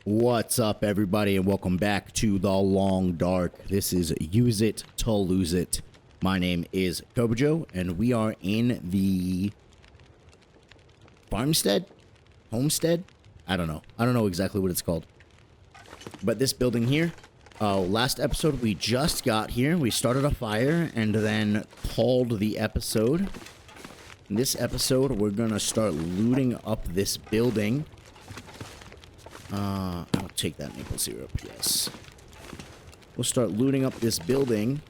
What's up, everybody, and welcome back to The Long Dark. This is Use It to Lose It. My name is Kobojo, and we are in the farmstead? Homestead? I don't know exactly what it's called. But this building here, last episode we just got here. We started a fire and then called the episode. In this episode, we're gonna start looting up this building. I'll take that maple syrup, yes. We'll start looting up this building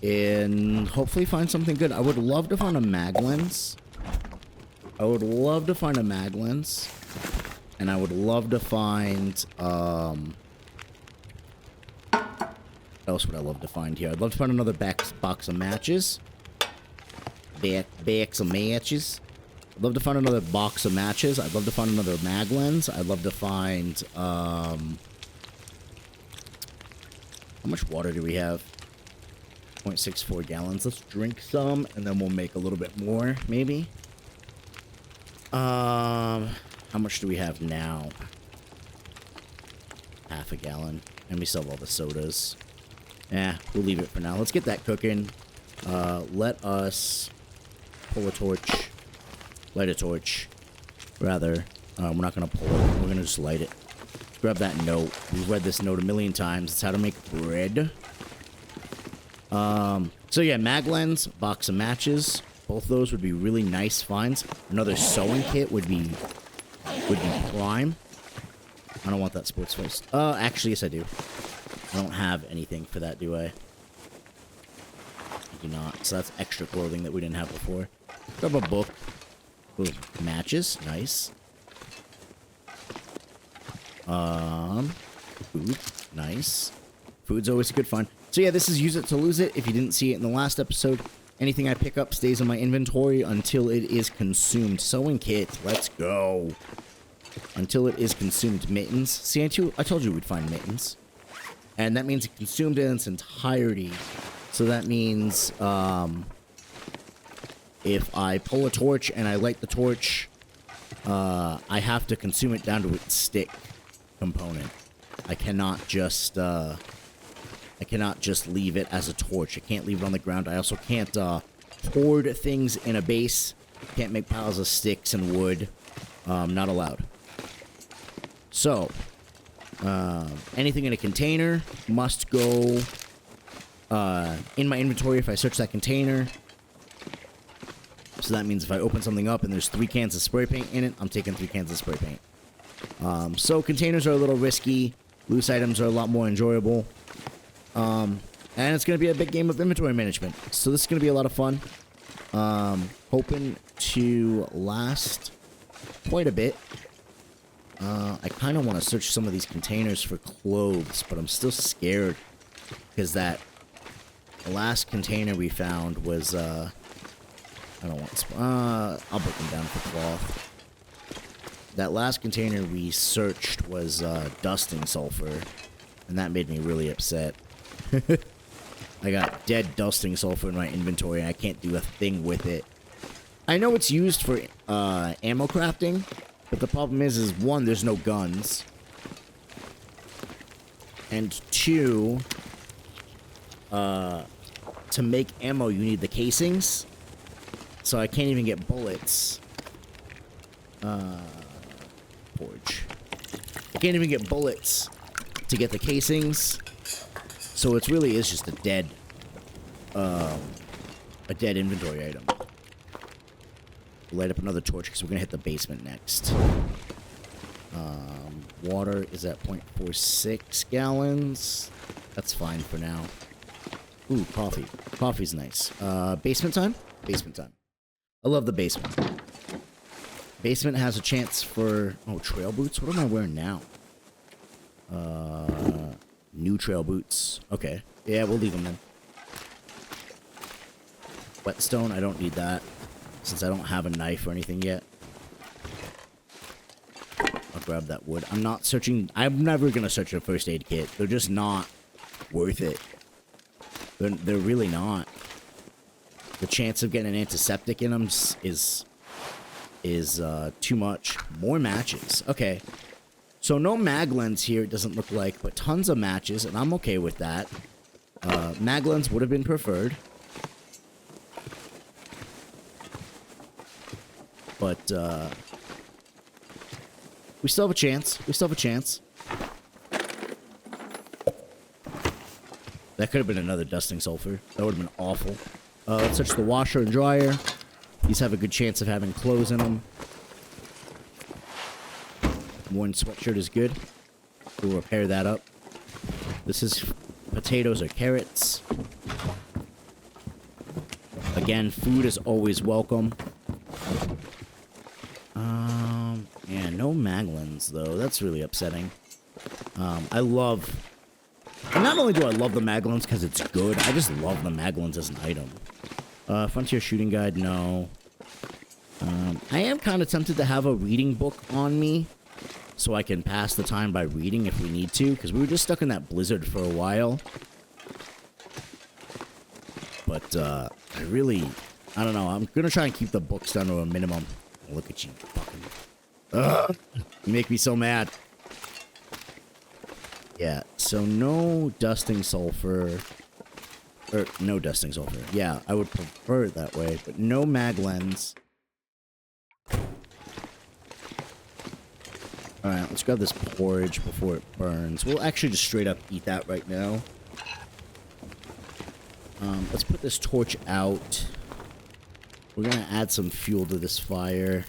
and hopefully find something good. I would love to find a mag lens. And I would love to find, what else would I love to find here? I'd love to find another box of matches. Box of matches. I'd love to find another box of matches. I'd love to find another mag lens. I'd love to find, how much water do we have? 0.64 gallons. Let's drink some, and then we'll make a little bit more, maybe. How much do we have now? Half a gallon. And we still have all the sodas. We'll leave it for now. Let's get that cooking. Let us pull a torch. Light a torch, rather. We're not going to pull it. We're going to just light it. Grab that note. We've read this note a million times. It's how to make bread. So yeah, mag lens, box of matches. Both those would be really nice finds. Another sewing kit would be prime. I don't want that sports vest. Actually, yes I do. I don't have anything for that, do I? I do not. So that's extra clothing that we didn't have before. Grab a book. Ooh, matches, nice. Food, nice. Food's always a good find. So yeah, this is Use It to Lose It. If you didn't see it in the last episode, anything I pick up stays in my inventory until it is consumed. Sewing kit, let's go. Until it is consumed. Mittens. See, I told you we'd find mittens. And that means it consumed in its entirety. So that means, if I pull a torch and I light the torch, I have to consume it down to its stick component. I cannot just leave it as a torch. I can't leave it on the ground. I also can't hoard things in a base. Can't make piles of sticks and wood. Not allowed. So, anything in a container must go in my inventory if I search that container. So that means if I open something up and there's 3 cans of spray paint in it, I'm taking 3 cans of spray paint. So containers are a little risky. Loose items are a lot more enjoyable. And it's going to be a big game of inventory management. So this is going to be a lot of fun. Hoping to last quite a bit. I kind of want to search some of these containers for clothes, but I'm still scared. Because the last container we found was, I don't want... I'll break them down for cloth. That last container we searched was Dusting Sulfur, and that made me really upset. I got dead Dusting Sulfur in my inventory, and I can't do a thing with it. I know it's used for ammo crafting, but the problem is 1, there's no guns. And 2, to make ammo, you need the casings. So I can't even get bullets. Forge. I can't even get bullets to get the casings. So it really is just a dead inventory item. Light up another torch because we're gonna hit the basement next. Water is at 0.46 gallons. That's fine for now. Ooh, coffee. Coffee's nice. Basement time? Basement time. I love the basement. Basement has a chance for... Oh, trail boots? What am I wearing now? New trail boots. Okay. Yeah, we'll leave them then. Whetstone, I don't need that. Since I don't have a knife or anything yet. I'll grab that wood. I'm not searching... I'm never going to search a first aid kit. They're just not worth it. They're really not. The chance of getting an antiseptic in them is too much. More matches. Okay. So no maglens here, it doesn't look like, but tons of matches, and I'm okay with that. Maglens would have been preferred. But, we still have a chance. We still have a chance. That could have been another dusting sulfur. That would have been awful. Let's search the washer and dryer. These have a good chance of having clothes in them. One sweatshirt is good. We'll repair that up. This is potatoes or carrots. Again, food is always welcome. Yeah, no maglens, though. That's really upsetting. And not only do I love the maglens because it's good, I just love the maglens as an item. Frontier shooting guide, no. I am kind of tempted to have a reading book on me so I can pass the time by reading if we need to, because we were just stuck in that blizzard for a while. But, I don't know. I'm going to try and keep the books down to a minimum. Look at you, fucking... Ugh, you make me so mad. Yeah, so no dusting sulfur. Or, no dusting sulfur. Yeah, I would prefer it that way, but no maglens. Alright, let's grab this porridge before it burns. We'll actually just straight up eat that right now. Let's put this torch out. We're gonna add some fuel to this fire.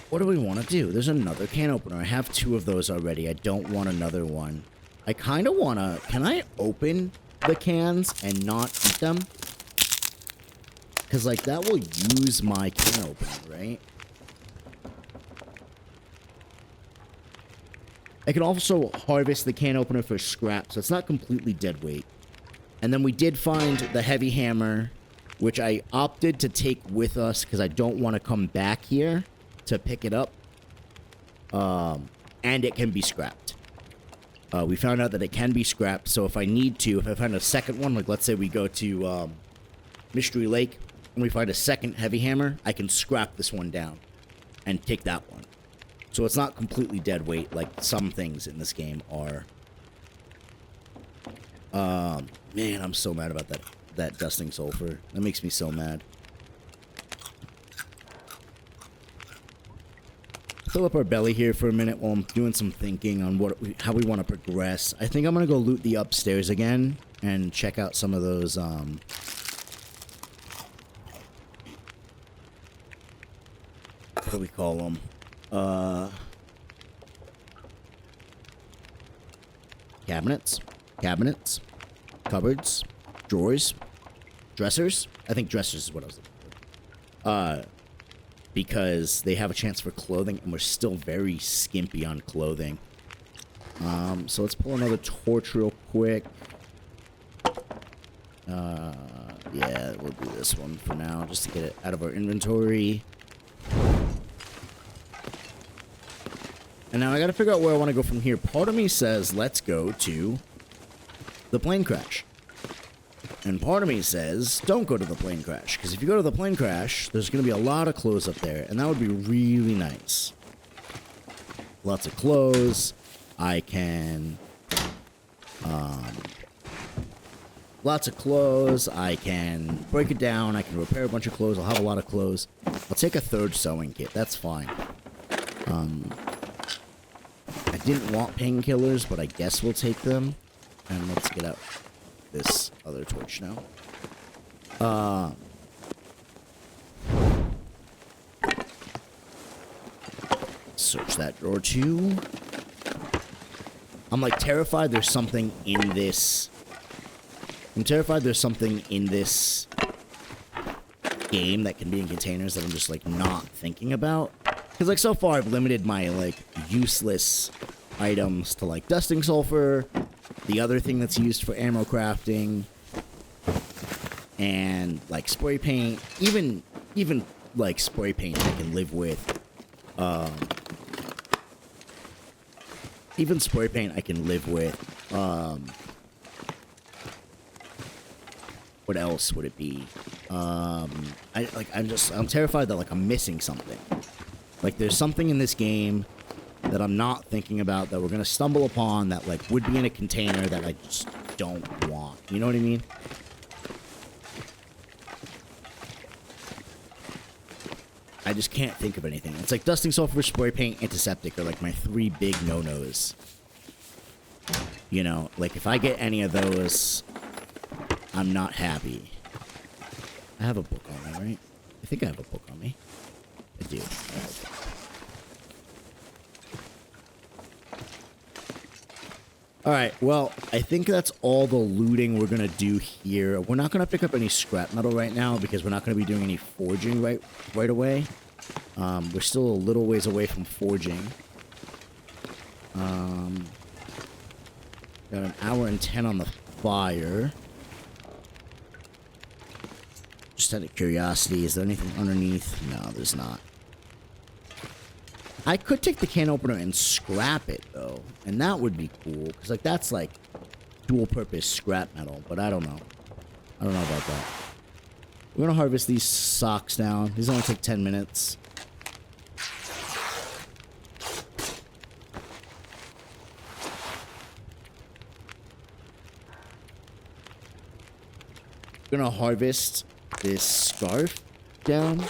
What do we want to do? There's another can opener. I have 2 of those already. I don't want another one. I kind of want to... Can I open the cans and not eat them? Because, like, that will use my can opener, right? I can also harvest the can opener for scrap, so it's not completely dead weight. And then we did find the heavy hammer, which I opted to take with us because I don't want to come back here to pick it up. And it can be scrapped. We found out that it can be scrapped, so if I need to, if I find a second one, like let's say we go to Mystery Lake and we find a second heavy hammer, I can scrap this one down and take that one. So it's not completely dead weight like some things in this game are. Man, I'm so mad about that dusting sulfur. That makes me so mad. Fill up our belly here for a minute while I'm doing some thinking on how we want to progress. I think I'm gonna go loot the upstairs again and check out some of those what do we call them? Cabinets, cupboards, drawers, dressers. I think dressers is what I was looking for. Because they have a chance for clothing, and we're still very skimpy on clothing. So let's pull another torch real quick. Yeah, we'll do this one for now, just to get it out of our inventory. And now I gotta figure out where I want to go from here. Part of me says, let's go to the plane crash. And part of me says, don't go to the plane crash. Because if you go to the plane crash, there's going to be a lot of clothes up there. And that would be really nice. Lots of clothes. I can... lots of clothes. I can break it down. I can repair a bunch of clothes. I'll have a lot of clothes. I'll take a 3rd sewing kit. That's fine. I didn't want painkillers, but I guess we'll take them. And let's get out this other torch now. Search that drawer too. I'm like terrified there's something in this. I'm terrified there's something in this game that can be in containers that I'm just like not thinking about. Because like so far I've limited my like useless items to like dusting sulfur, the other thing that's used for ammo crafting, and like spray paint. Even like spray paint I can live with. Even spray paint I can live with. What else would it be? I'm terrified that like I'm missing something. Like there's something in this game that I'm not thinking about that we're gonna stumble upon that like would be in a container that I just don't want. You know what I mean? I just can't think of anything. It's like dusting sulfur, spray paint, antiseptic are like my 3 big no-nos. You know, like if I get any of those, I'm not happy. I have a book on me, right? I think I have a book on me. I do. Alright, well, I think that's all the looting we're going to do here. We're not going to pick up any scrap metal right now because we're not going to be doing any forging right away. We're still a little ways away from forging. Got an hour and 10 on the fire. Just out of curiosity, is there anything underneath? No, there's not. I could take the can opener and scrap it, though. And that would be cool. Because, like, that's, like, dual-purpose scrap metal. But I don't know. I don't know about that. We're going to harvest these socks down. These only take 10 minutes. We're going to harvest this scarf down.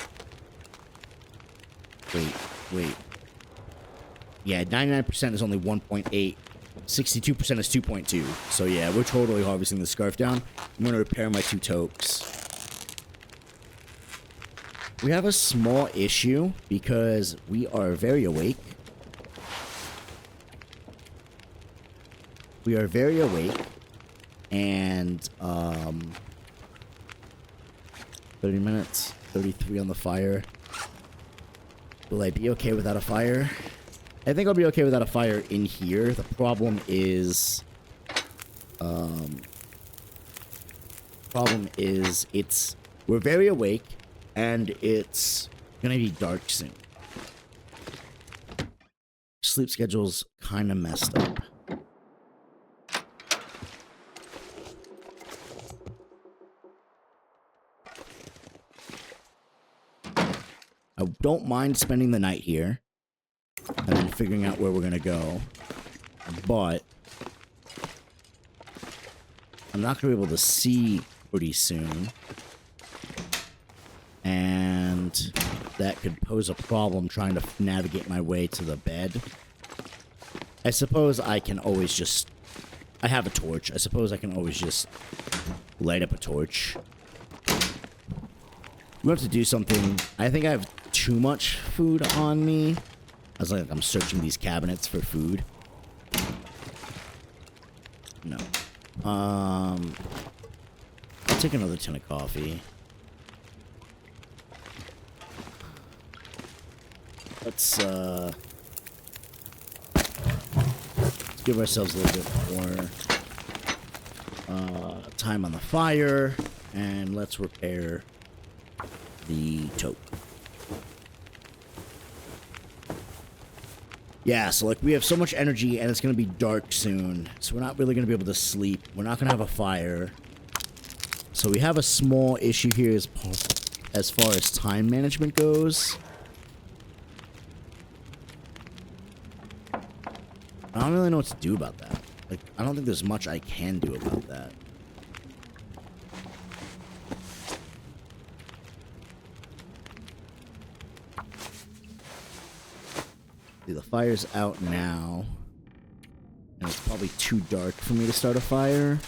Wait. Yeah, 99% is only 1.8. 62% is 2.2. So yeah, we're totally harvesting the scarf down. I'm going to repair my 2 toques. We have a small issue because we are very awake. We are very awake. And, 30 minutes. 33 on the fire. Will I be okay without a fire? I think I'll be okay without a fire in here. The problem is... we're very awake, and it's gonna be dark soon. Sleep schedule's kind of messed up. I don't mind spending the night here and then figuring out where we're gonna go, but I'm not gonna be able to see pretty soon, and that could pose a problem trying to navigate my way to the bed. I suppose I can always just... I have a torch. I suppose I can always just light up a torch. We have to do something. I think I have too much food on me. I was like, I'm searching these cabinets for food. No. I'll take another tin of coffee. Let's give ourselves a little bit more time on the fire, and let's repair the tote. Yeah, so like we have so much energy and it's going to be dark soon. So we're not really going to be able to sleep. We're not going to have a fire. So we have a small issue here as far as time management goes. I don't really know what to do about that. Like, I don't think there's much I can do about that. The fire's out now, and it's probably too dark for me to start a fire,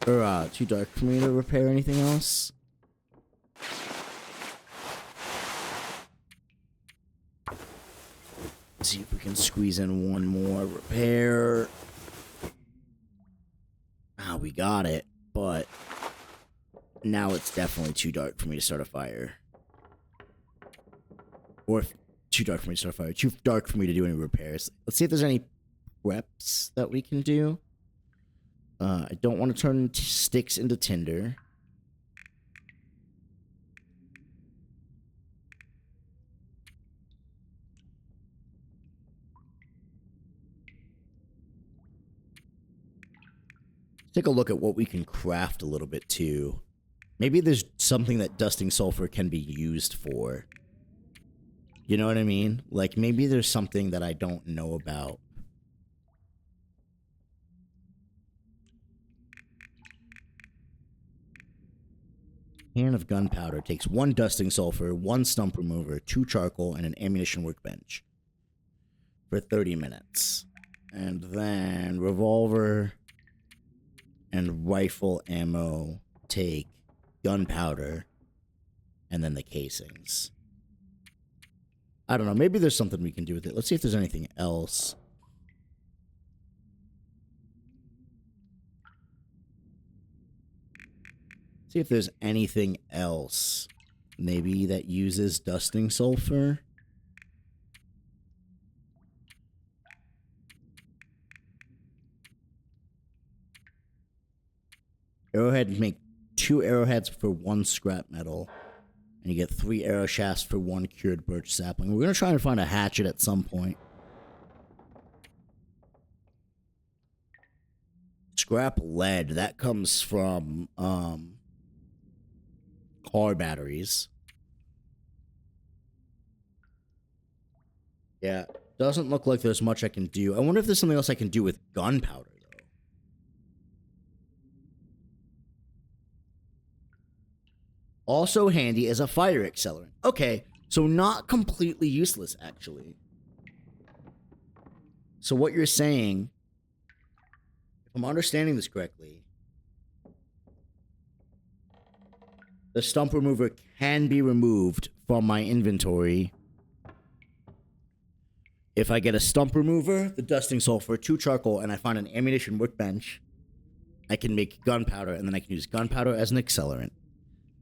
or too dark for me to repair anything else. Let's see if we can squeeze in one more repair. Ah, we got it, but now it's definitely too dark for me to start a fire. Or if too dark for me to start a fire. Too dark for me to do any repairs. Let's see if there's any preps that we can do. I don't want to turn sticks into tinder. Take a look at what we can craft a little bit too. Maybe there's something that dusting sulfur can be used for. You know what I mean? Like, maybe there's something that I don't know about. Can of gunpowder takes 1 dusting sulfur, 1 stump remover, 2 charcoal, and an ammunition workbench for 30 minutes. And then revolver and rifle ammo take gunpowder and then the casings. I don't know. Maybe there's something we can do with it. Let's see if there's anything else. See if there's anything else. Maybe that uses dusting sulfur. Arrowhead make 2 arrowheads for 1 scrap metal. And you get 3 arrow shafts for 1 cured birch sapling. We're going to try and find a hatchet at some point. Scrap lead. That comes from car batteries. Yeah. Doesn't look like there's much I can do. I wonder if there's something else I can do with gunpowder, though. Also handy as a fire accelerant. Okay, so not completely useless, actually. So what you're saying, if I'm understanding this correctly, the stump remover can be removed from my inventory if I get a stump remover, the dusting sulfur, 2 charcoal, and I find an ammunition workbench. I can make gunpowder, and then I can use gunpowder as an accelerant.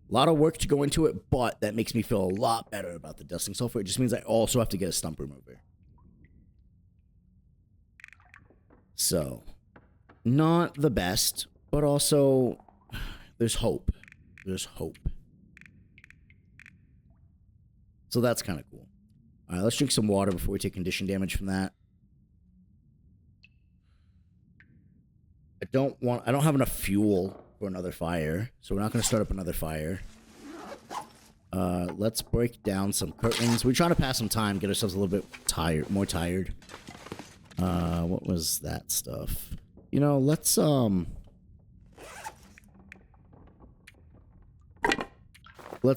A lot of work to go into it, but that makes me feel a lot better about the dusting sulfur. It just means I also have to get a stump remover. So, not the best, but also there's hope. There's hope. So that's kind of cool. All right, let's drink some water before we take condition damage from that. I don't have enough fuel for another fire, so we're not going to start up another fire. Let's break down some curtains. We're trying to pass some time, get ourselves a little bit more tired. What was that stuff? You know, let's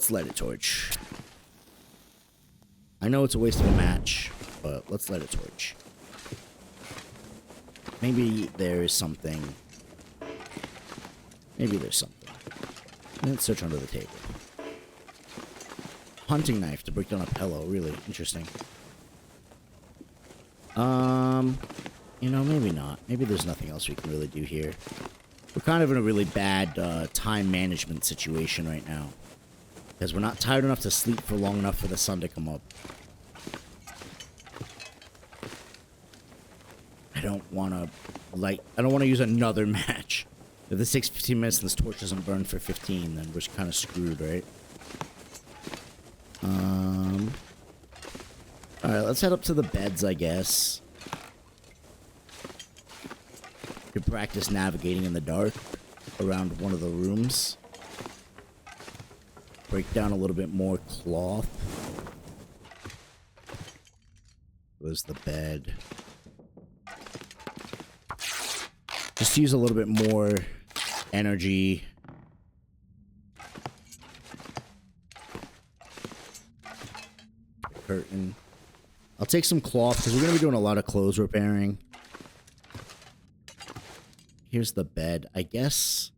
light a torch. I know it's a waste of a match, but let's light a torch. Maybe there's something. Maybe there's something. Let's search under the table. Hunting knife to break down a pillow. Really interesting. You know, maybe not. Maybe there's nothing else we can really do here. We're kind of in a really bad time management situation right now. Because we're not tired enough to sleep for long enough for the sun to come up. I don't want to use another match. If this takes 15 minutes and this torch doesn't burn for 15, then we're kind of screwed, right? Alright, let's head up to the beds, I guess. To practice navigating in the dark around one of the rooms. Break down a little bit more cloth. There's the bed. Just use a little bit more energy. Curtain. I'll take some cloth because we're going to be doing a lot of clothes repairing. Here's the bed. I guess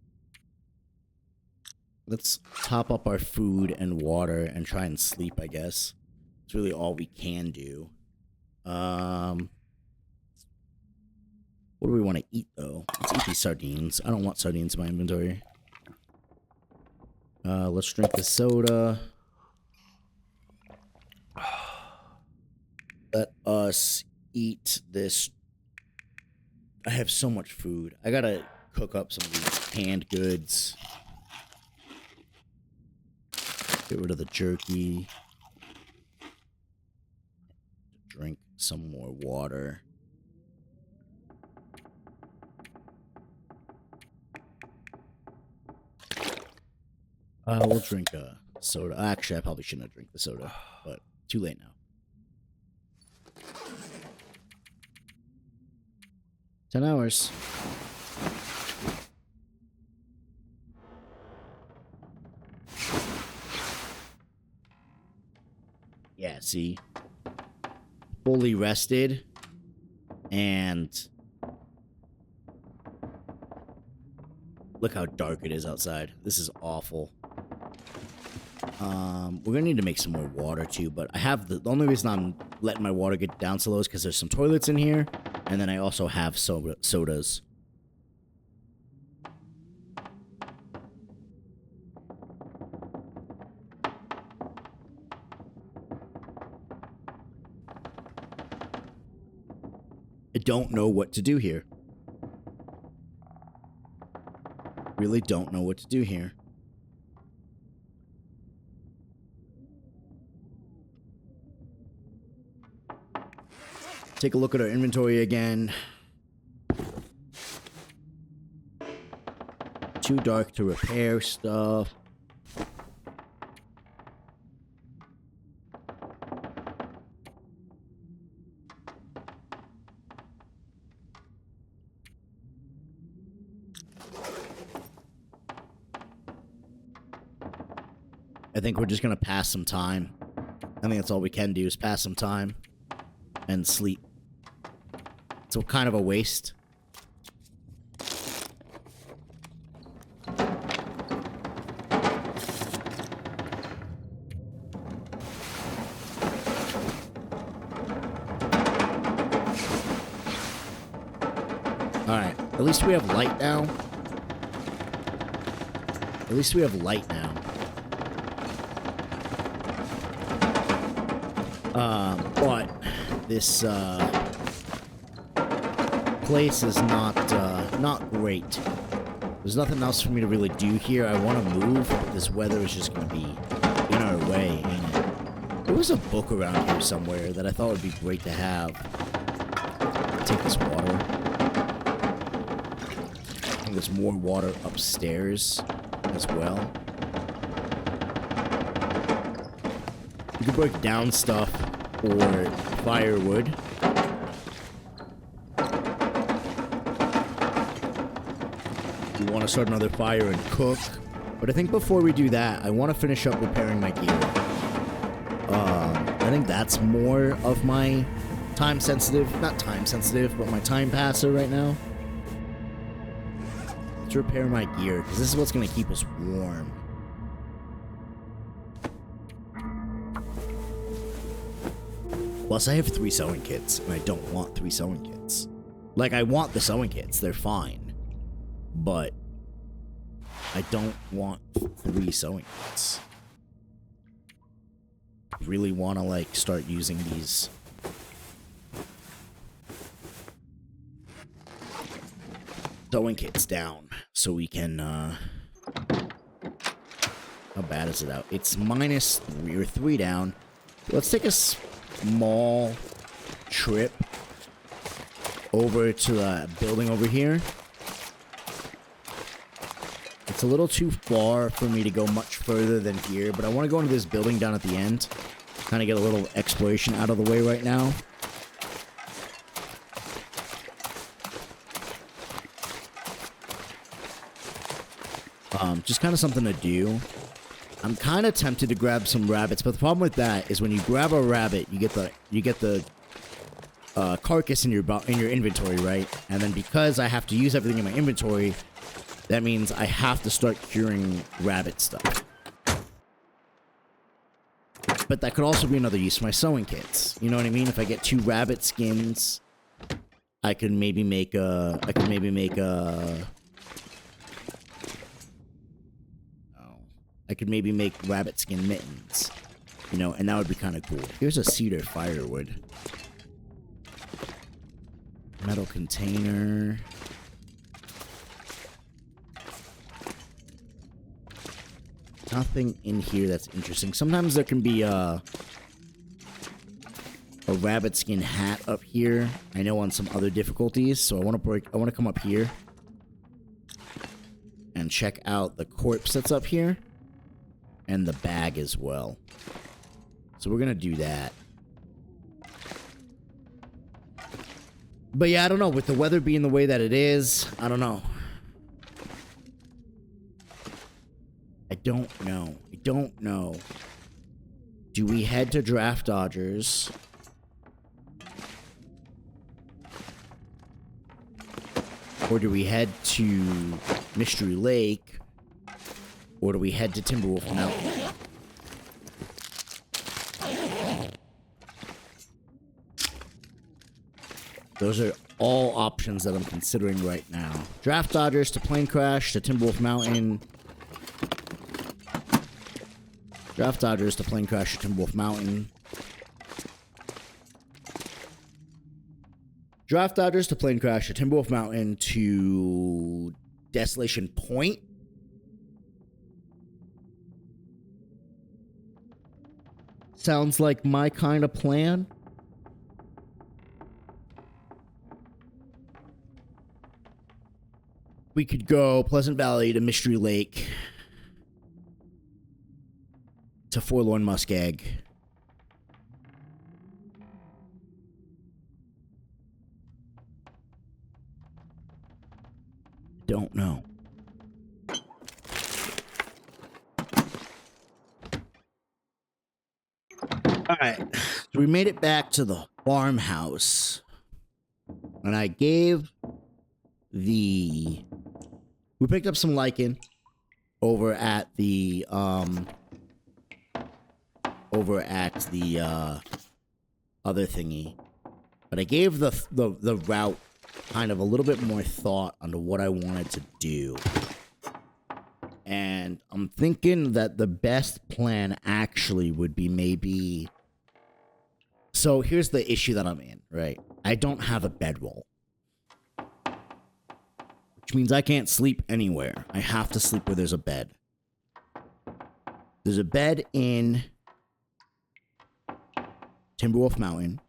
let's top up our food and water and try and sleep, I guess. It's really all we can do. What do we want to eat, though? Let's eat these sardines. I don't want sardines in my inventory. Let's drink the soda. Let us eat this. I have so much food. I gotta cook up some of these canned goods. Get rid of the jerky. Drink some more water. We'll drink a soda. Actually, I probably shouldn't have drank the soda, but too late now. 10 hours. Yeah, see? Fully rested. And look how dark it is outside. This is awful. We're gonna need to make some more water too, but I have the only reason I'm letting my water get down so low is because there's some toilets in here, and then I also have sodas. I don't know what to do here. Really don't know what to do here. Take a look at our inventory again. Too dark to repair stuff. I think we're just gonna pass some time. I think that's all we can do is pass some time and sleep. So kind of a waste. Alright, at least we have light now. At least we have light now. But this place is not great. There's nothing else for me to really do here. I want to move, but this weather is just going to be in our way, ain't it? There was a book around here somewhere that I thought would be great to have. Take this water. I think there's more water upstairs as well. You can break down stuff or firewood. We want to start another fire and cook. But I think before we do that, I want to finish up repairing my gear. I think that's more of my time sensitive, not time sensitive, but my time passer right now. Let's repair my gear, because this is what's going to keep us warm. Plus, I have 3 sewing kits, and I don't want 3 sewing kits. Like, I want the sewing kits, they're fine. But I don't want 3 sewing kits. I really want to, like, start using these. Sewing kits down, so we can, how bad is it out? It's -3 or 3 down. Let's take a small trip over to the building over here. It's a little too far for me to go much further than here, but I want to go into this building down at the end. Kind of get a little exploration out of the way right now. Just kind of something to do. I'm kind of tempted to grab some rabbits, but the problem with that is when you grab a rabbit, you get the carcass in your inventory, right? And then because I have to use everything in my inventory, that means I have to start curing rabbit stuff. But that could also be another use for my sewing kits. You know what I mean? If I get 2 rabbit skins, I could maybe make a. I could maybe make rabbit skin mittens, you know, and that would be kind of cool. Here's a cedar firewood. Metal container. Nothing in here that's interesting. Sometimes there can be a rabbit skin hat up here. I know on some other difficulties, so I want to come up here and check out the corpse that's up here. and the bag as well. So we're gonna do that. But yeah, I don't know. With the weather being the way that it is, I don't know. I don't know. I don't know. Do we head to Draft Dodgers? Or do we head to Mystery Lake? Or do we head to Timberwolf Mountain? Those are all options that I'm considering right now. Draft Dodgers to Plane Crash to Timberwolf Mountain. Draft Dodgers to Plane Crash to Timberwolf Mountain. Draft Dodgers to Plane Crash to Timberwolf Mountain to Desolation Point. Sounds like my kind of plan. We could go Pleasant Valley to Mystery Lake to Forlorn Muskeg. Don't know. Alright, so we made it back to the farmhouse. And I gave the... We picked up some lichen over at the, other thingy. But I gave the route kind of a little bit more thought onto what I wanted to do. And I'm thinking that the best plan actually would be maybe... So here's the issue that I'm in, right? I don't have a bedroll. Which means I can't sleep anywhere. I have to sleep where there's a bed. There's a bed in Timberwolf Mountain.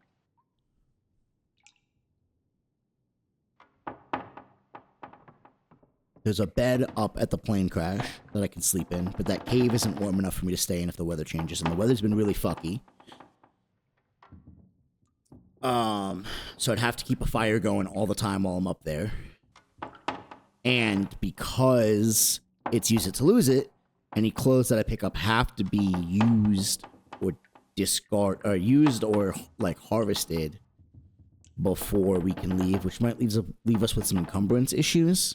There's a bed up at the Plane Crash that I can sleep in, but that cave isn't warm enough for me to stay in if the weather changes, and the weather's been really fucky. So I'd have to keep a fire going all the time while I'm up there. And because it's use it to lose it, any clothes that I pick up have to be used or used or like harvested before we can leave, which might leave us with some encumbrance issues.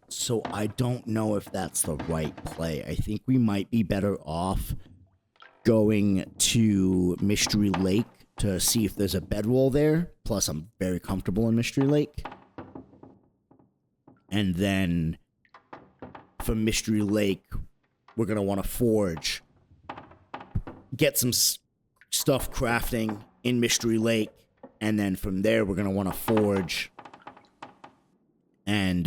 So I don't know if that's the right play. I think we might be better off going to Mystery Lake to see if there's a bedroll there. Plus, I'm very comfortable in Mystery Lake. And then from Mystery Lake, we're going to want to forge. Get some stuff crafting in Mystery Lake. And then from there, we're going to want to forge. And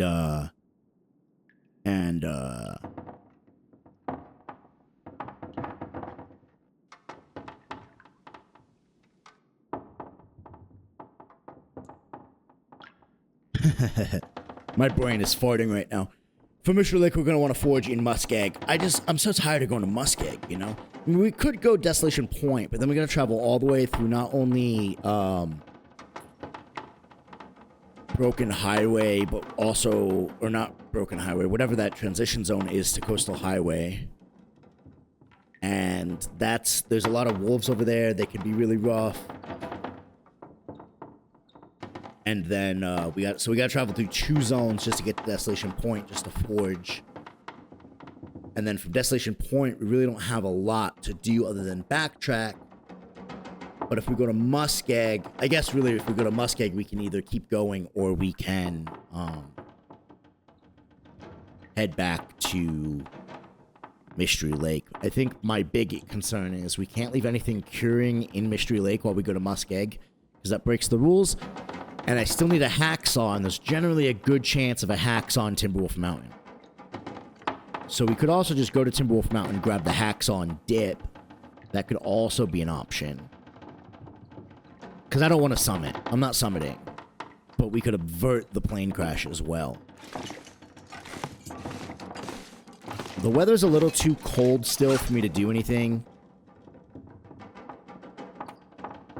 my brain is farting right now. For Mystery Lake, we're going to want to forge in Muskeg. I'm so tired of going to Muskeg, you know? I mean, we could go Desolation Point, but then we're going to travel all the way through not only, Broken Highway, but also, or not Broken Highway, whatever that transition zone is to Coastal Highway. And there's a lot of wolves over there. They can be really rough. And then we got to travel through 2 zones just to get to Desolation Point, just to forge. And then from Desolation Point, we really don't have a lot to do other than backtrack. But if we go to Muskeg, I guess really if we go to Muskeg, we can either keep going or we can head back to Mystery Lake. I think my big concern is we can't leave anything curing in Mystery Lake while we go to Muskeg, because that breaks the rules. And I still need a hacksaw, and there's generally a good chance of a hacksaw in Timberwolf Mountain. So we could also just go to Timberwolf Mountain, grab the hacksaw and dip. That could also be an option. Because I don't want to summit. I'm not summiting. but we could avert the plane crash as well. The weather's a little too cold still for me to do anything.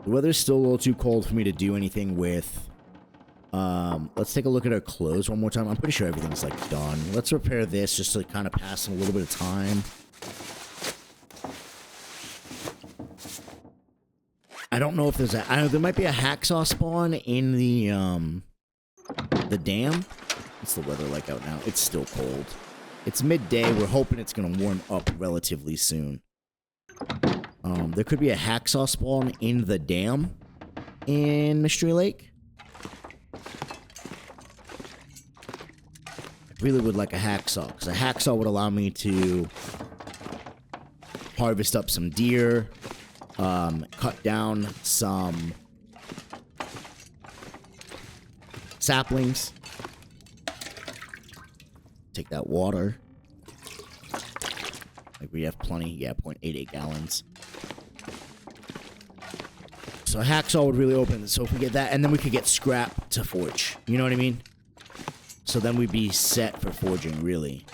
The weather's still a little too cold for me to do anything with. Let's take a look at our clothes one more time. I'm pretty sure everything's, like, done. Let's repair this just to kind of pass in a little bit of time. I don't know if there's a... I know there might be a hacksaw spawn in the dam. What's the weather like out now? It's still cold. It's midday. We're hoping it's going to warm up relatively soon. There could be a hacksaw spawn in the dam in Mystery Lake. I really would like a hacksaw, because a hacksaw would allow me to harvest up some deer, cut down some saplings, take that water. Like, we have plenty. Yeah, 0.88 gallons. So a hacksaw would really open it. So if we get that, and then we could get scrap to forge. You know what I mean? So then we'd be set for forging, really.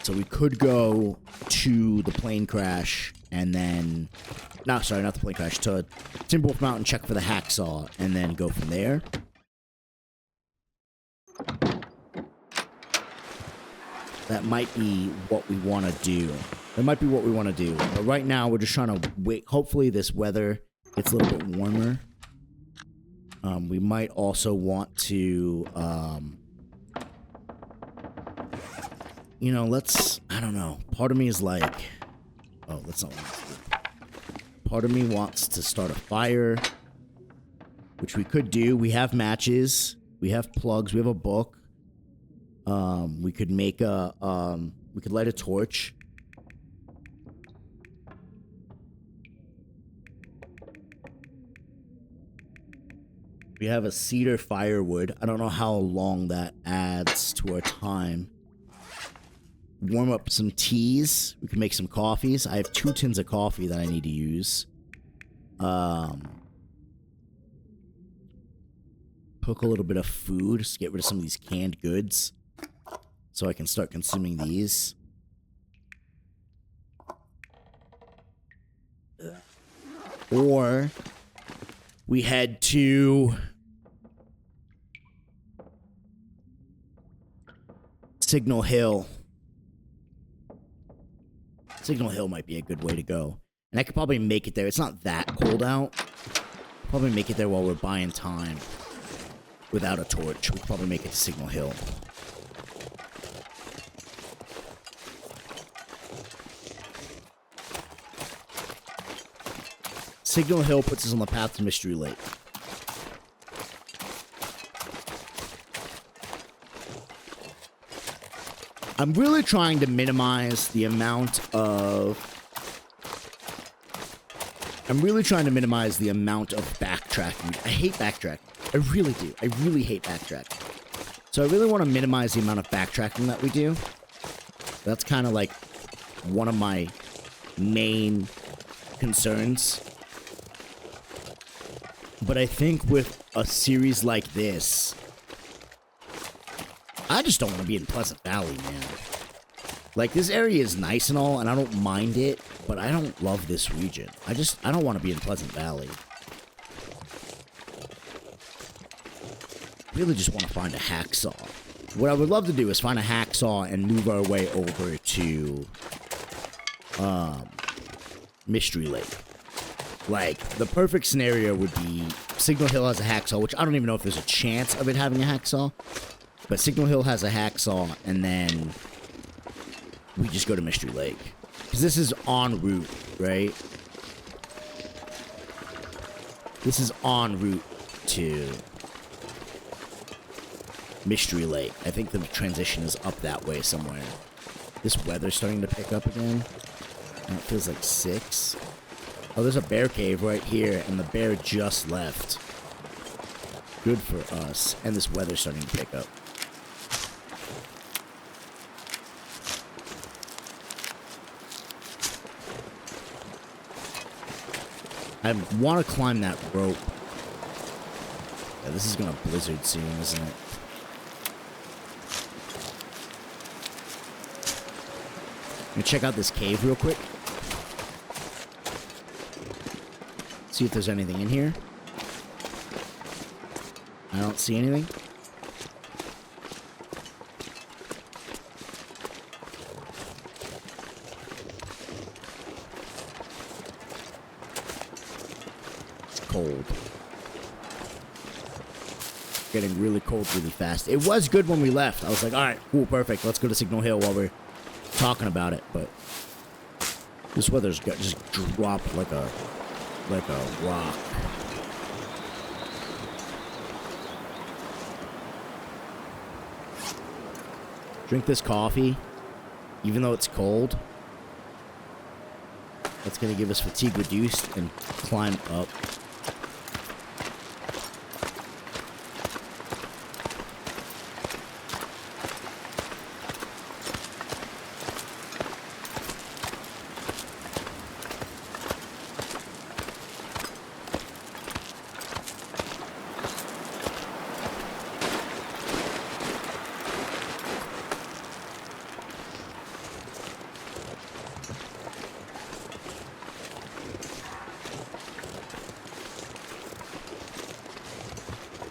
So we could go to the plane crash and then... No, sorry, not the plane crash. To Timberwolf Mountain, check for the hacksaw, and then go from there. That might be what we want to do. That might be what we want to do. But right now, we're just trying to wait. Hopefully, this weather gets a little bit warmer. We might also want to, you know, let's, I don't know. Part of me is like, oh, that's not what I want to do. Part of me wants to start a fire, which we could do. We have matches. We have plugs. We have a book. We could make a, we could light a torch. We have a cedar firewood. I don't know how long that adds to our time. Warm up some teas. We can make some coffees. I have 2 tins of coffee that I need to use. Cook a little bit of food. Just get rid of some of these canned goods, so I can start consuming these. Or we head to Signal Hill. Signal Hill might be a good way to go. And I could probably make it there. It's not that cold out. Probably make it there while we're buying time. Without a torch. We could probably make it to Signal Hill. Signal Hill puts us on the path to Mystery Lake. I'm really trying to minimize the amount of... backtracking. I hate backtracking. I really do. I really hate backtracking. So I really want to minimize the amount of backtracking that we do. That's kind of like one of my main concerns. But I think with a series like this, I just don't want to be in Pleasant Valley, man. Like, this area is nice and all, and I don't mind it, but I don't love this region. I don't want to be in Pleasant Valley. Really just want to find a hacksaw. What I would love to do is find a hacksaw and move our way over to Mystery Lake. Like, the perfect scenario would be Signal Hill has a hacksaw, which I don't even know if there's a chance of it having a hacksaw. But Signal Hill has a hacksaw, and then we just go to Mystery Lake. Because this is en route, right? This is en route to Mystery Lake. I think the transition is up that way somewhere. This weather's starting to pick up again. And it feels like 6. Oh, there's a bear cave right here, and the bear just left. Good for us. And this weather's starting to pick up. I want to climb that rope. Yeah, this is gonna blizzard soon, isn't it? Let me check out this cave real quick. See if there's anything in here. I don't see anything. It's cold. Getting really cold really fast. It was good when we left. I was like, alright, cool, perfect. Let's go to Signal Hill while we're talking about it. But this weather's got just dropped like a rock. Drink this coffee, even though it's cold. That's gonna give us fatigue reduced and climb up.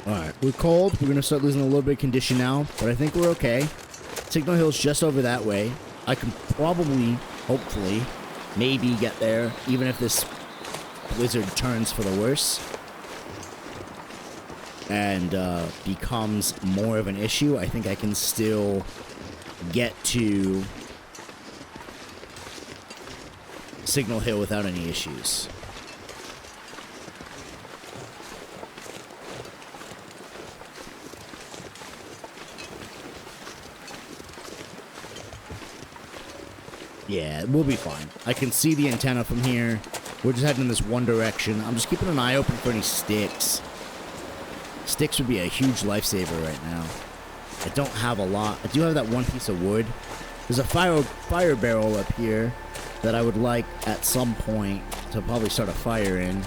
Alright, we're cold. We're going to start losing a little bit of condition now, but I think we're okay. Signal Hill's just over that way. I can probably, hopefully, maybe get there, even if this blizzard turns for the worse and becomes more of an issue. I think I can still get to Signal Hill without any issues. Yeah, we'll be fine. I can see the antenna from here. We're just heading in this one direction. I'm just keeping an eye open for any sticks. Sticks would be a huge lifesaver right now. I don't have a lot. I do have that one piece of wood. There's a fire barrel up here that I would like at some point to probably start a fire in.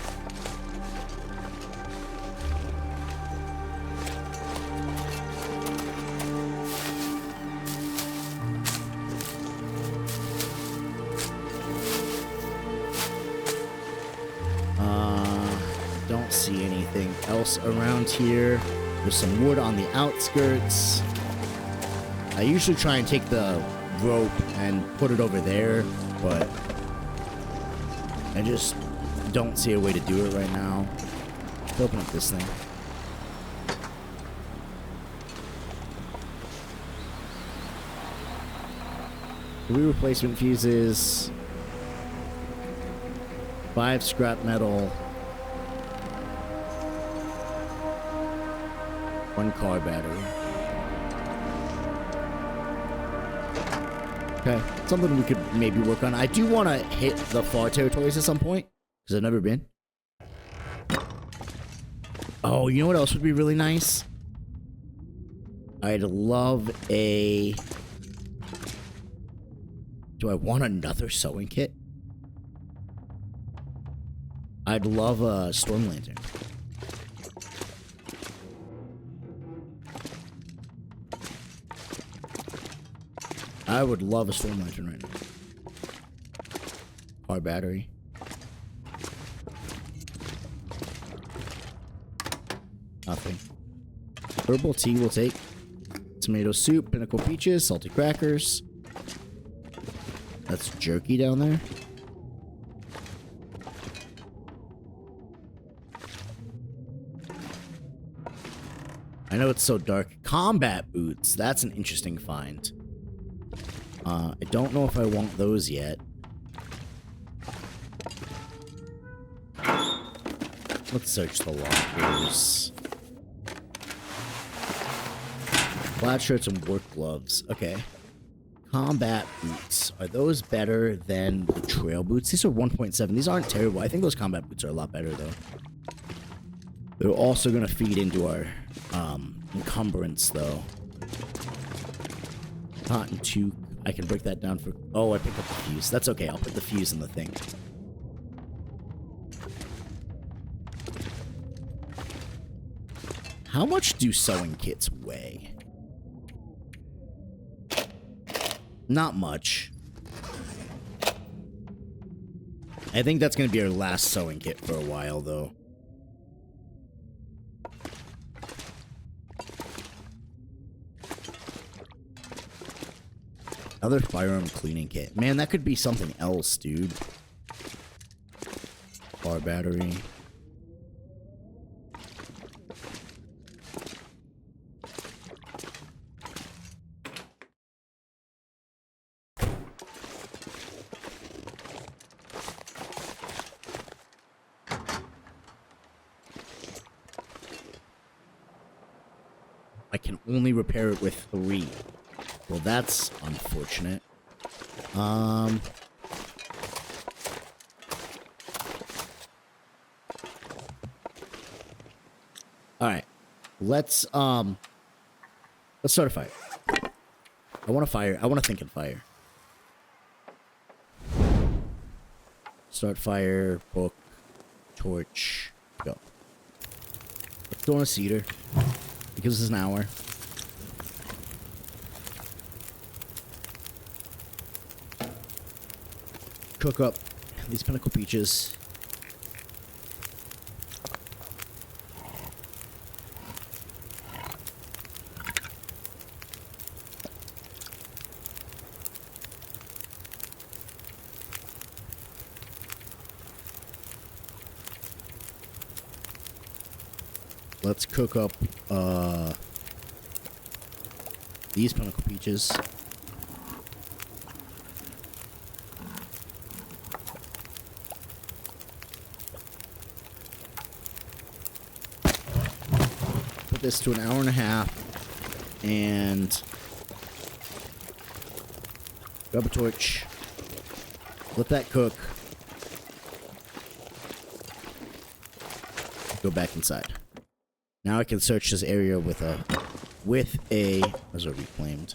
Don't see anything else around here. There's some wood on the outskirts. I usually try and take the rope and put it over there, but I just don't see a way to do it right now. Let's open up this thing. 3 replacement fuses, 5 scrap metal, 1 car battery. Okay, something we could maybe work on. I do want to hit the far territories at some point, because I've never been. Oh, you know what else would be really nice? I'd love a... Do I want another sewing kit? I'd love a storm lantern. I would love a storm lantern right now. Car battery. Nothing. Herbal tea we'll take. Tomato soup, pinnacle peaches, salty crackers. That's jerky down there. I know it's so dark. Combat boots. That's an interesting find. I don't know if I want those yet. Let's search the lockers. Plaid shirts and work gloves. Okay. Combat boots. Are those better than the trail boots? These are 1.7. These aren't terrible. I think those combat boots are a lot better, though. They're also going to feed into our encumbrance, though. Cotton toque. I can break that down for... Oh, I picked up the fuse. That's okay. I'll put the fuse in the thing. How much do sewing kits weigh? Not much. I think that's going to be our last sewing kit for a while, though. Other firearm cleaning kit. Man, that could be something else, dude. Bar battery. I can only repair it with 3. Well, that's unfortunate. Alright. Let's start a fire. I want to fire. I want to think and fire. Start fire, book, torch, go. Let's go on a cedar. It gives us an hour. Cook up these pinnacle peaches. Let's cook up these pinnacle peaches. Put this to an hour and a half and grab a torch. Let that cook. Go back inside. Now I can search this area with a those are reclaimed,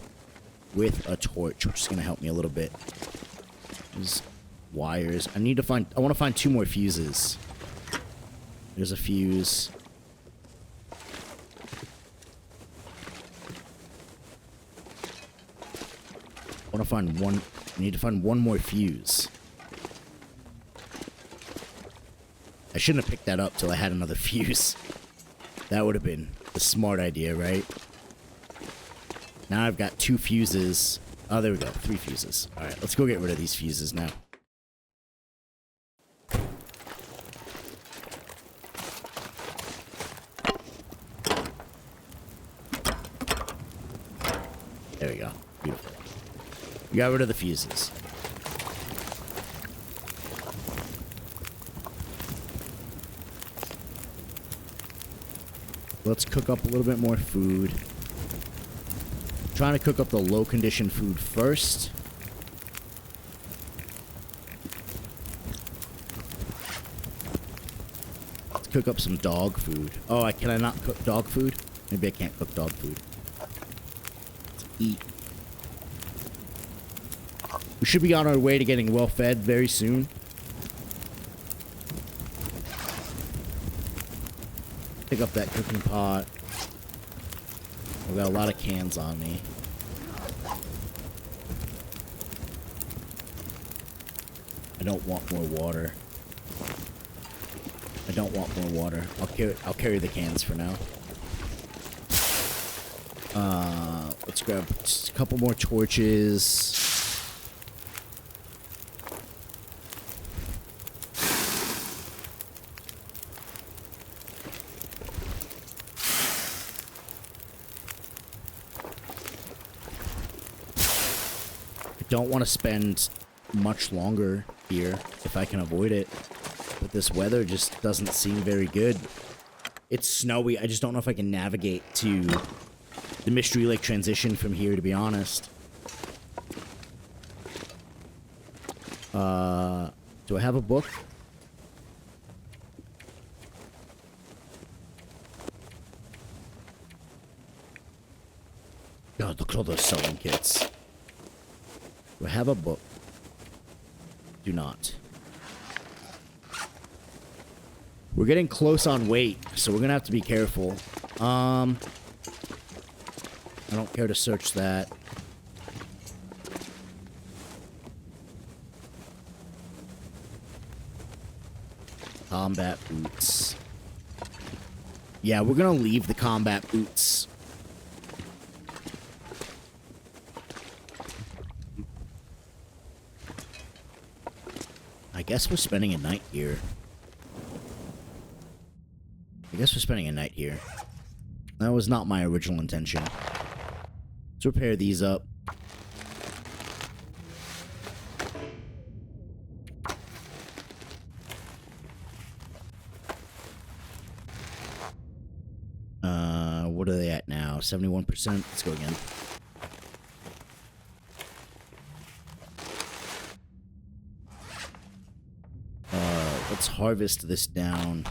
with a torch, which is gonna help me a little bit. These wires. I want to find 2 more fuses. There's a fuse. I need to find 1 more fuse. I shouldn't have picked that up till I had another fuse. That would have been the smart idea, right? Now I've got 2 fuses. Oh, there we go. 3 fuses. Alright, let's go get rid of these fuses now. There we go. Beautiful. We got rid of the fuses. Let's cook up a little bit more food. Trying to cook up the low condition food first. Let's cook up some dog food. Oh, can I not cook dog food? Maybe I can't cook dog food. Let's eat. We should be on our way to getting well fed very soon. Pick up that cooking pot. I've got a lot of cans on me. I don't want more water. I don't want more water. I'll carry the cans for now. Let's grab just a couple more torches. Don't want to spend much longer here if I can avoid it, but this weather just doesn't seem very good. It's snowy. I just don't know if I can navigate to the Mystery Lake transition from here, to be honest. Do I have a book? God, look at all those sewing kits. Do I have a book? Do not. We're getting close on weight, so we're gonna have to be careful. I don't care to search that. Combat boots. Yeah, we're gonna leave the combat boots. I guess we're spending a night here. That was not my original intention. Let's repair these up. What are they at now? 71%? Let's go again. Let's harvest this down.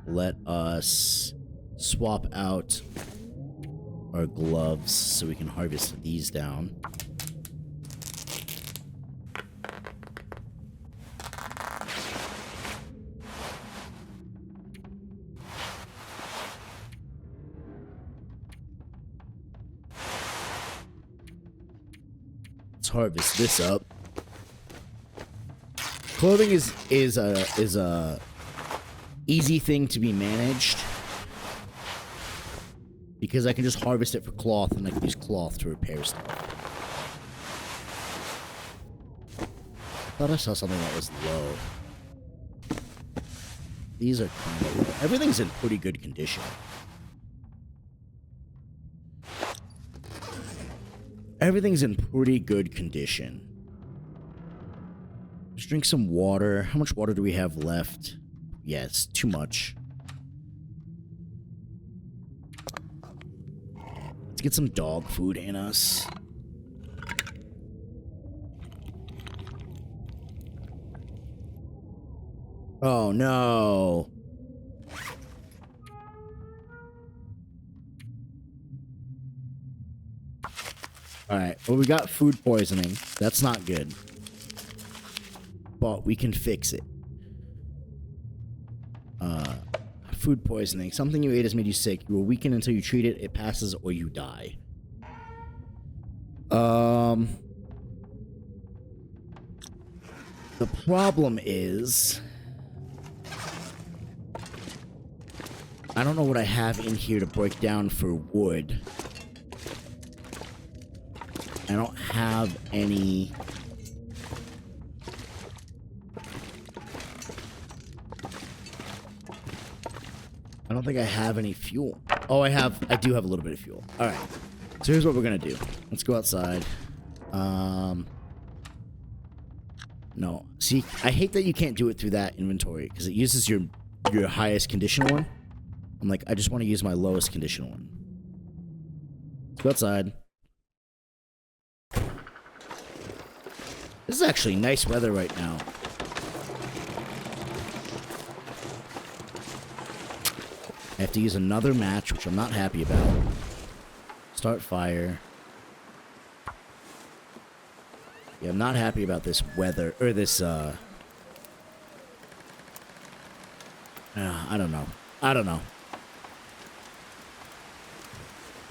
Let us swap out our gloves so we can harvest these down. Let's harvest this up. Clothing is a easy thing to be managed because I can just harvest it for cloth and I can use cloth to repair stuff. I thought I saw something that was low. These are kind of low. Everything's in pretty good condition. Everything's in pretty good condition. Let's drink some water. How much water do we have left? Yeah, it's too much. Let's get some dog food in us. Oh, no. Alright, well, we got food poisoning. That's not good. But we can fix it. Food poisoning. Something you ate has made you sick. You will weaken until you treat it. It passes or you die. The problem is... I don't know what I have in here to break down for wood. I don't have any... I don't think I have any fuel. Oh, I do have a little bit of fuel. All right. So here's what we're going to do. Let's go outside. No. See, I hate that you can't do it through that inventory because it uses your highest condition one. I'm like, I just want to use my lowest condition one. Let's go outside. This is actually nice weather right now. I have to use another match, which I'm not happy about. Start fire. Yeah, I'm not happy about this weather, or this, I don't know.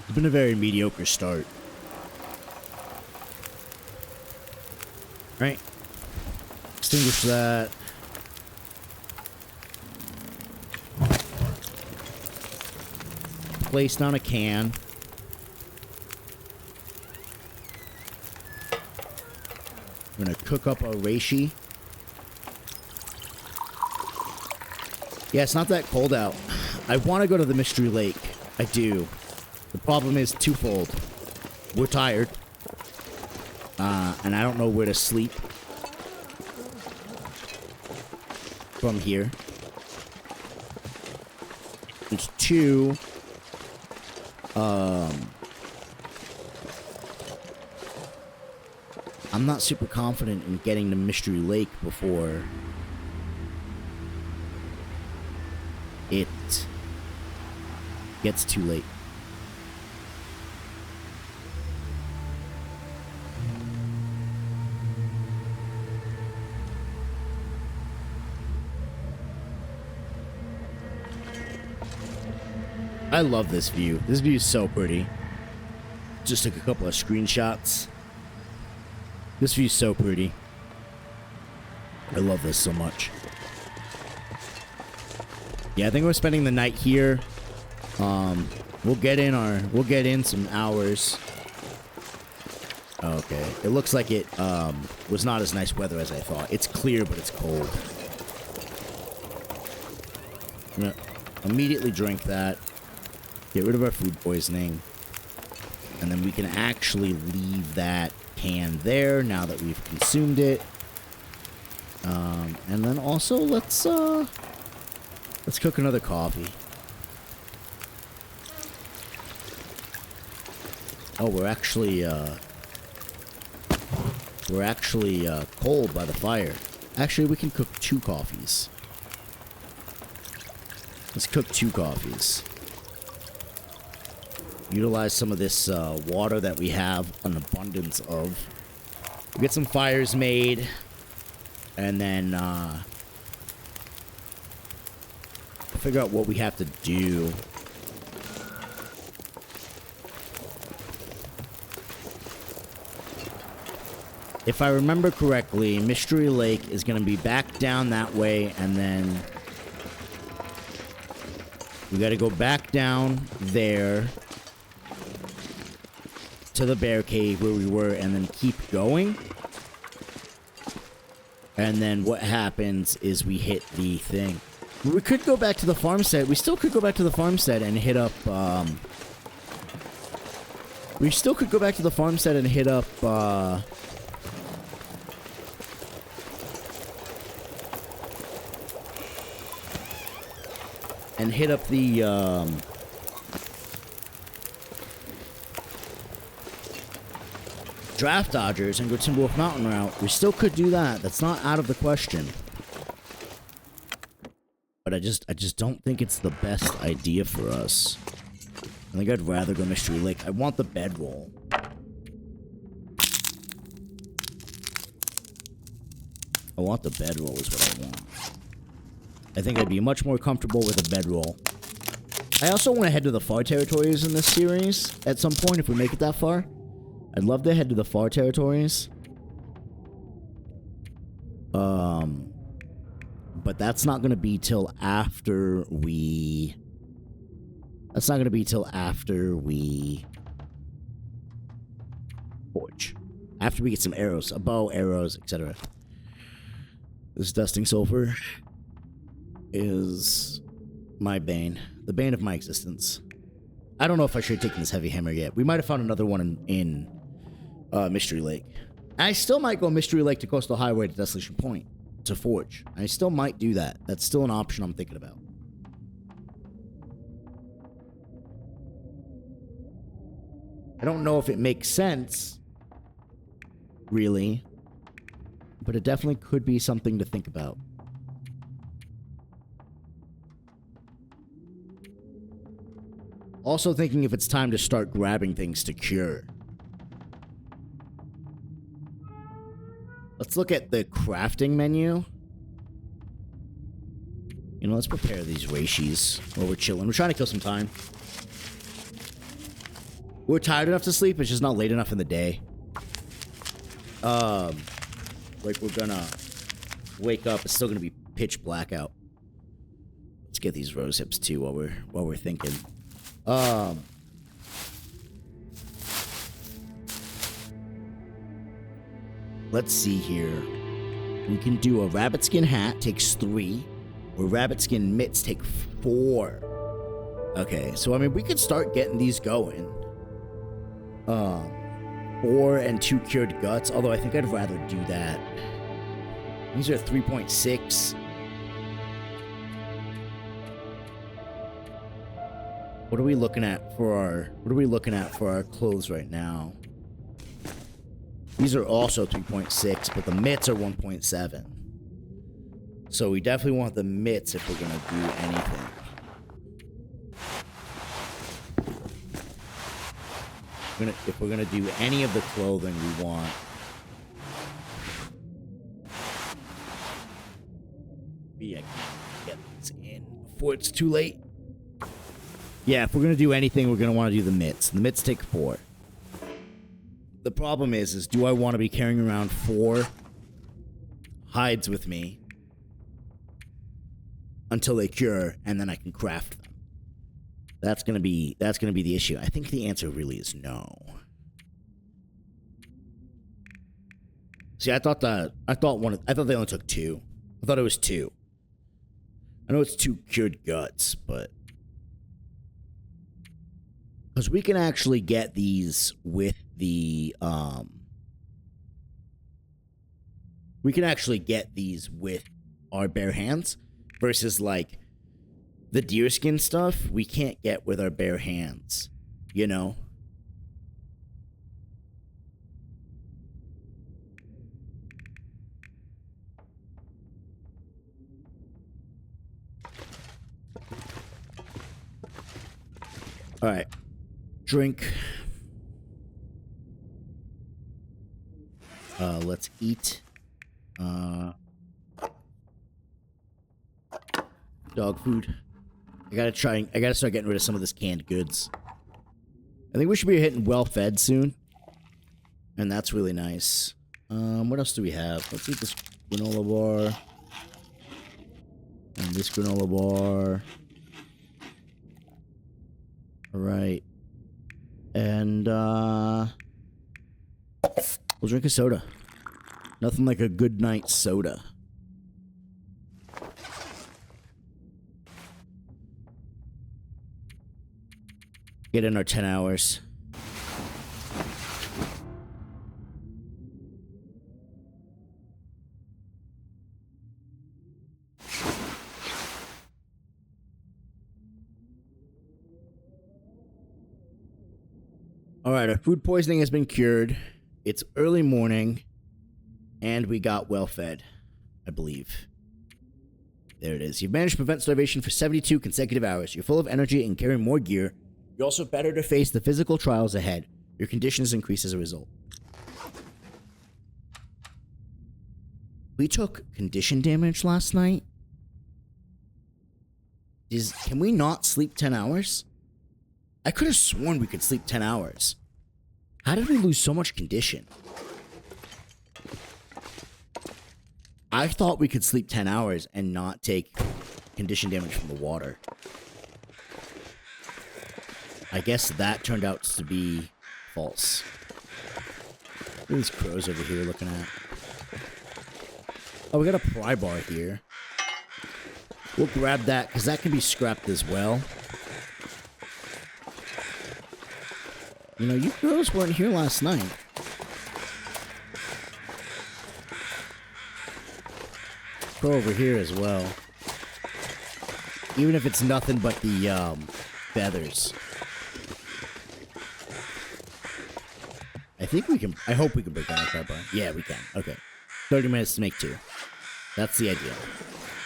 It's been a very mediocre start. Right. Extinguish that. Place down a can. We're gonna cook up our reishi. Yeah, it's not that cold out. I want to go to the Mystery Lake. I do. The problem is twofold. We're tired. And I don't know where to sleep from here. And two, I'm not super confident in getting to Mystery Lake before it gets too late. I love this view. This view is so pretty. Just took a couple of screenshots. This view is so pretty. I love this so much. Yeah, I think we're spending the night here. We'll get in some hours. Okay. It looks like it was not as nice weather as I thought. It's clear, but it's cold. I'm gonna immediately drink that. Get rid of our food poisoning. And then we can actually leave that can there now that we've consumed it. And then also let's cook another coffee. Oh, we're actually cold by the fire. Actually, we can cook 2 coffees. Let's cook 2 coffees. Utilize some of this water that we have an abundance of. Get some fires made. And then figure out what we have to do. If I remember correctly, Mystery Lake is going to be back down that way, and then we got to go back down there to the bear cave where we were, and then keep going. And then what happens is we hit the thing. We could go back to the farmstead. We still could go back to the farmstead and hit up, we still could go back to the farmstead and hit up, the, Draft Dodgers and go Timberwolf Mountain route. We still could do that. That's not out of the question. But I just don't think it's the best idea for us. I think I'd rather go Mystery Lake. I want the bedroll. I want the bedroll is what I want. I think I'd be much more comfortable with a bedroll. I also want to head to the far territories in this series at some point if we make it that far. I'd love to head to the far territories. But that's not going to be till after we... That's not going to be till after we... forge. After we get some arrows. A bow, arrows, etc. This Dusting Sulfur is my bane. The bane of my existence. I don't know if I should have taken this heavy hammer yet. We might have found another one in Mystery Lake. I still might go Mystery Lake to Coastal Highway to Desolation Point to forge. I still might do that. That's still an option I'm thinking about. I don't know if it makes sense, really, but it definitely could be something to think about. Also thinking if it's time to start grabbing things to cure. Let's look at the crafting menu. You know, let's prepare these reishi while we're chilling. We're trying to kill some time. We're tired enough to sleep, it's just not late enough in the day. Like we're gonna wake up, it's still gonna be pitch black out. Let's get these rose hips too while we're thinking. Let's see here. We can do a rabbit skin hat, takes 3. Or rabbit skin mitts take 4. Okay, so I mean we could start getting these going. 4 and 2 cured guts, although I think I'd rather do that. These are 3.6. What are we looking at for our clothes right now? These are also 3.6, but the mitts are 1.7. So we definitely want the mitts if we're gonna do anything. If we're gonna do any of the clothing we want. Maybe I can get this in before it's too late. Yeah, if we're going to do anything, we're going to want to do the mitts. The mitts take 4. The problem is do I want to be carrying around 4 hides with me until they cure, and then I can craft them? That's gonna be the issue. I think the answer really is no. See, I thought they only took 2. I thought it was 2. I know it's 2 cured guts, but because we can actually get these with the we can actually get these with our bare hands versus like the deerskin stuff we can't get with our bare hands, you know? All right. Drink. Let's eat. Dog food. I gotta start getting rid of some of this canned goods. I think we should be hitting well fed soon. And that's really nice. What else do we have? Let's eat this granola bar. And this granola bar. Alright. And, we'll drink a soda. Nothing like a good night soda. Get in our 10 hours. Alright, our food poisoning has been cured. It's early morning. And we got well fed, I believe. There it is. You've managed to prevent starvation for 72 consecutive hours. You're full of energy and carry more gear. You're also better to face the physical trials ahead. Your conditions increase as a result. We took condition damage last night. Can we not sleep 10 hours? I could have sworn we could sleep 10 hours. How did we lose so much condition? I thought we could sleep 10 hours and not take condition damage from the water. I guess that turned out to be false. Look at these crows over here looking at. Oh, we got a pry bar here. We'll grab that, because that can be scrapped as well. You know, you crows weren't here last night. Crow over here as well. Even if it's nothing but the feathers. I hope we can break down the pry bar. Yeah, we can. Okay. 30 minutes to make 2. That's the idea.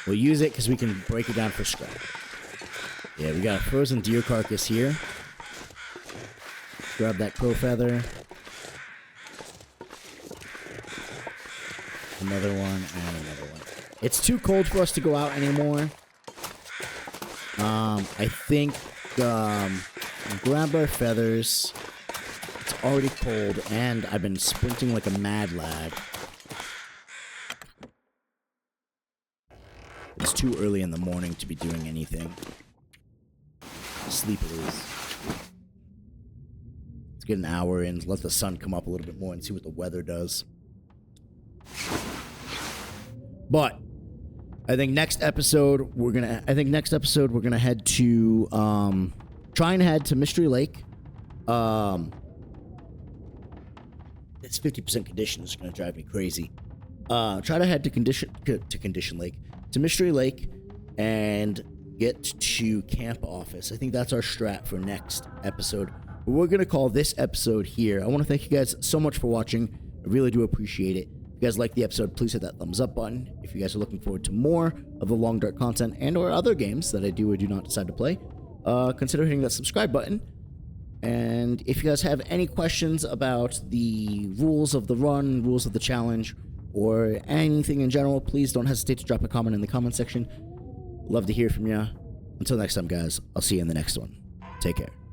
We'll use it because we can break it down for scrap. Yeah, we got a frozen deer carcass here. Grab that crow feather. Another one and another one. It's too cold for us to go out anymore. I think grab our feathers. It's already cold and I've been sprinting like a mad lad. It's too early in the morning to be doing anything. Sleep it is. Let's get an hour in, let the sun come up a little bit more and see what the weather does. But I think next episode we're gonna head to try and head to Mystery Lake. It's 50% condition is gonna drive me crazy. Try to head to Mystery Lake and get to Camp Office. I think that's our strat for next episode. But we're gonna call this episode here. I want to thank you guys so much for watching. I really do appreciate it. If you guys like the episode, please hit that thumbs up button. If you guys are looking forward to more of the Long Dark content and or other games that I do or do not decide to play, consider hitting that subscribe button. And if you guys have any questions about the rules of the run, rules of the challenge, or anything in general, please don't hesitate to drop a comment in the comment section. Love to hear from you. Until next time, guys, I'll see you in the next one. Take care.